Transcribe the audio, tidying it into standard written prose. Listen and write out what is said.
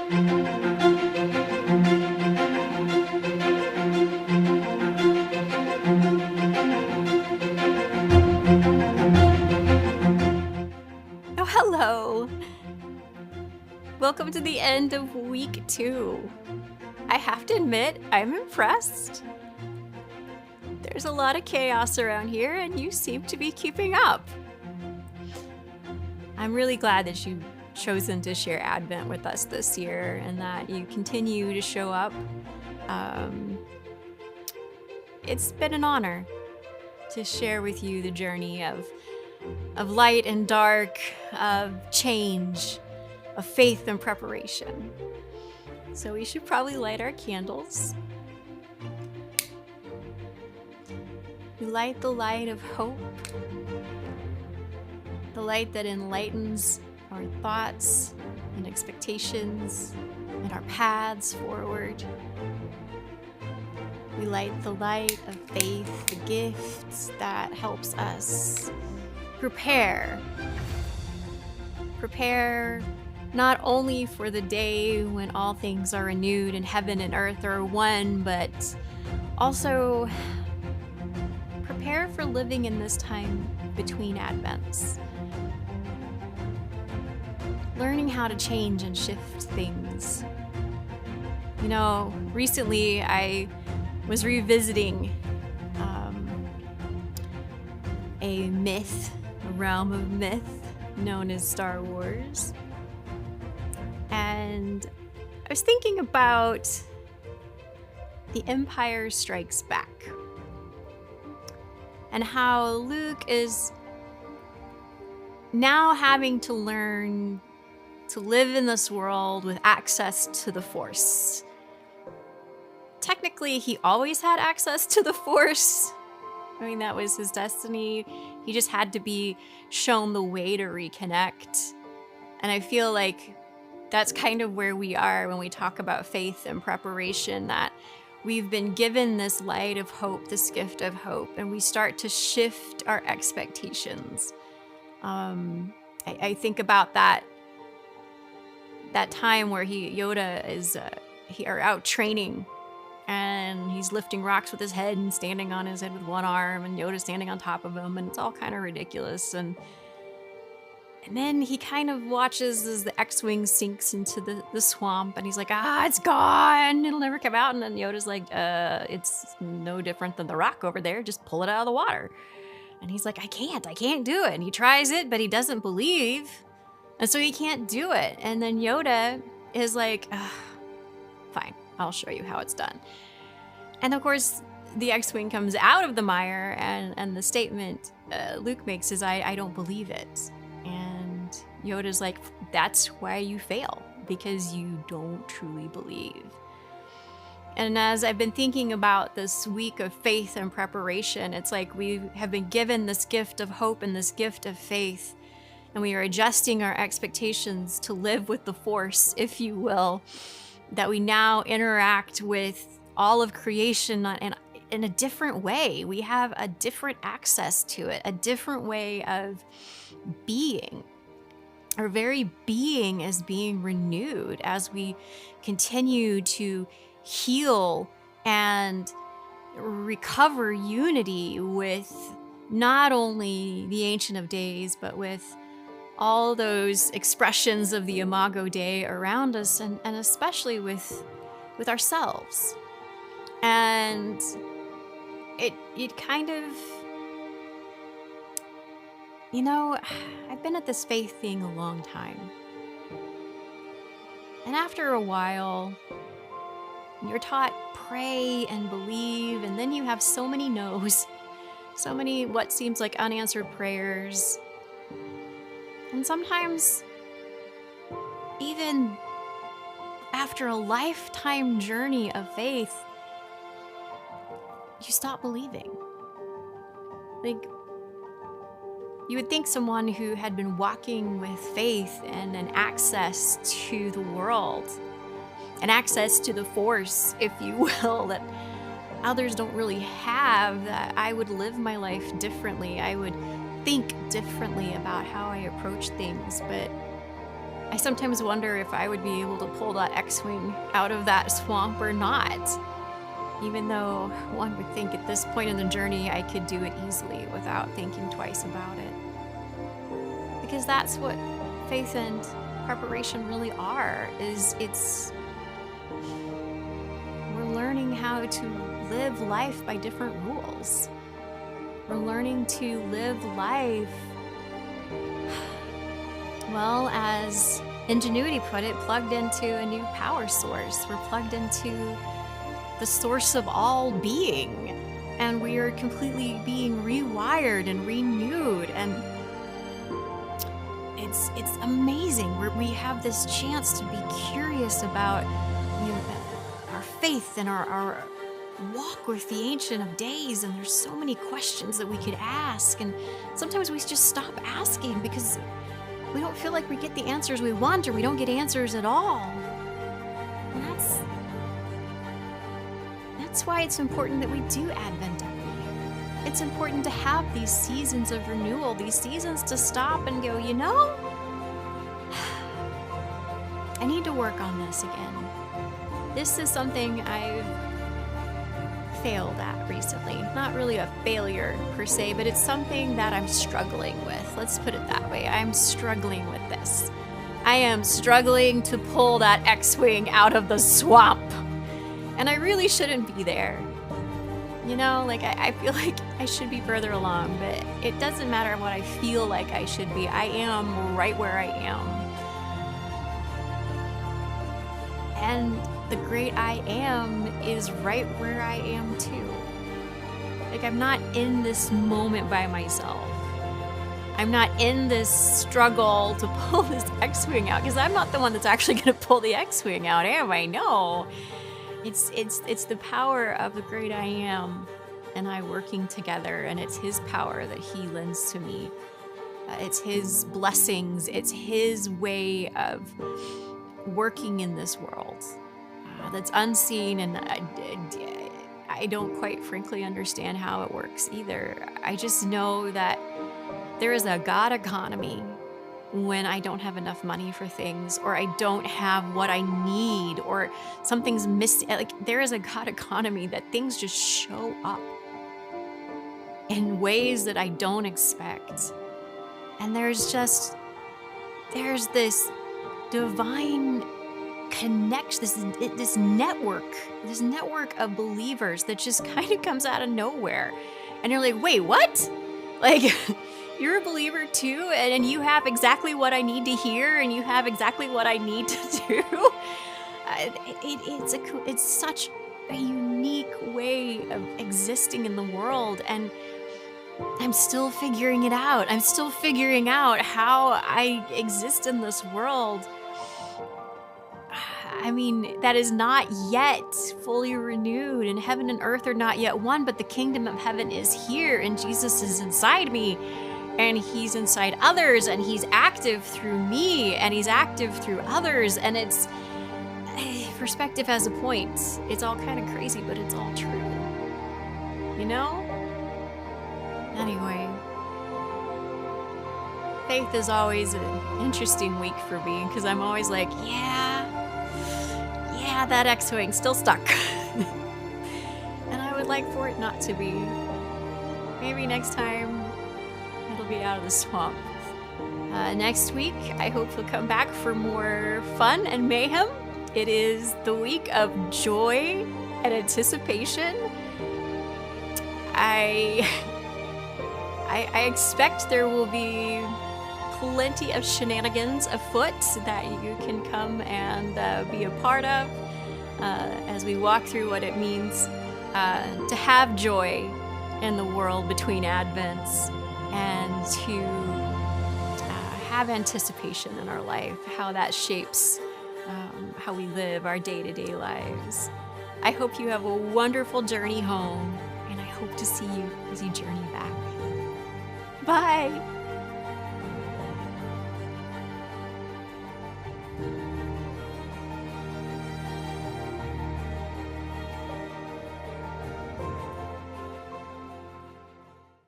Oh, hello. Welcome to the end of week 2. I have to admit, I'm impressed. There's a lot of chaos around here, and you seem to be keeping up. I'm really glad that you've chosen to share Advent with us this year and that you continue to show up. It's been an honor to share with you the journey of light and dark, of change, of faith and preparation. So we should probably light our candles. We light the light of hope, the light that enlightens our thoughts and expectations and our paths forward. We light the light of faith, the gift that helps us prepare not only for the day when all things are renewed and heaven and earth are one, but also prepare for living in this time between Advents. Learning how to change and shift things. You know, recently I was revisiting a myth, a realm of myth known as Star Wars. And I was thinking about The Empire Strikes Back and how Luke is now having to learn to live in this world with access to the Force. Technically, he always had access to the Force. I mean, that was his destiny. He just had to be shown the way to reconnect. And I feel like that's kind of where we are when we talk about faith and preparation, that we've been given this light of hope, this gift of hope, and we start to shift our expectations. I think about that time where Yoda is out training, and he's lifting rocks with his head and standing on his head with one arm, and Yoda's standing on top of him, and it's all kind of ridiculous. And then he kind of watches as the X-Wing sinks into the swamp, and he's like, it's gone, it'll never come out. And then Yoda's like, it's no different than the rock over there, just pull it out of the water. And he's like, I can't do it. And he tries it, but he doesn't believe, and so he can't do it. And then Yoda is like, fine, I'll show you how it's done. And of course, the X-Wing comes out of the mire, and the statement Luke makes is, I don't believe it. And Yoda's like, that's why you fail, because you don't truly believe. And as I've been thinking about this week of faith and preparation, it's like we have been given this gift of hope and this gift of faith, and we are adjusting our expectations to live with the Force, if you will, that we now interact with all of creation in a different way. We have a different access to it, a different way of being. Our very being is being renewed as we continue to heal and recover unity with not only the Ancient of Days, but with all those expressions of the Imago Dei around us, and especially with ourselves. And it kind of, you know, I've been at this faith thing a long time. And after a while, you're taught pray and believe, and then you have so many no's, so many what seems like unanswered prayers. And sometimes, even after a lifetime journey of faith, you stop believing. Like, you would think someone who had been walking with faith and an access to the world, an access to the Force, if you will, that others don't really have, that I would live my life differently. I would think differently about how I approach things. But I sometimes wonder if I would be able to pull that X-Wing out of that swamp or not. Even though one would think at this point in the journey I could do it easily without thinking twice about it. Because that's what faith and preparation really are, we're learning how to live life by different rules. We're learning to live life, well, as Ingenuity put it, plugged into a new power source. We're plugged into the source of all being, and we are completely being rewired and renewed, and it's amazing. We have this chance to be curious about, our faith and our walk with the Ancient of Days, and there's so many questions that we could ask, and sometimes we just stop asking because we don't feel like we get the answers we want, or we don't get answers at all. And that's why it's important that we do Advent every year. It's important to have these seasons of renewal, these seasons to stop and go, I need to work on this again. This is something I've failed at recently. Not really a failure per se, but it's something that I'm struggling with. Let's put it that way. I'm struggling with this. I am struggling to pull that X-Wing out of the swamp. And I really shouldn't be there. I feel like I should be further along, but it doesn't matter what I feel like I should be. I am right where I am. And the great I am is right where I am too. I'm not in this moment by myself. I'm not in this struggle to pull this X-Wing out, because I'm not the one that's actually going to pull the X-Wing out, am I? No. It's the power of the great I am and I working together, and it's his power that he lends to me. It's his blessings. It's his way of working in this world that's unseen, and I don't quite frankly understand how it works either. I just know that there is a God economy when I don't have enough money for things, or I don't have what I need, or something's missing. There is a God economy that things just show up in ways that I don't expect. And there's this divine connection, this network of believers that just kind of comes out of nowhere. And you're like, wait, what? You're a believer too, and you have exactly what I need to hear, and you have exactly what I need to do. It's such a unique way of existing in the world, and I'm still figuring it out. I'm still figuring out how I exist in this world. That is not yet fully renewed, and heaven and earth are not yet one, but the kingdom of heaven is here, and Jesus is inside me, and he's inside others, and he's active through me, and he's active through others, and it's perspective has a point. It's all kind of crazy, but it's all true. Anyway, faith is always an interesting week for me, because I'm always like, yeah, that X-Wing still stuck. And I would like for it not to be. Maybe next time it'll be out of the swamp. Next week, I hope you'll come back for more fun and mayhem. It is the week of joy and anticipation. I expect there will be plenty of shenanigans afoot that you can come and be a part of as we walk through what it means to have joy in the world between Advents, and to have anticipation in our life, how that shapes how we live our day-to-day lives. I hope you have a wonderful journey home, and I hope to see you as you journey back. Bye!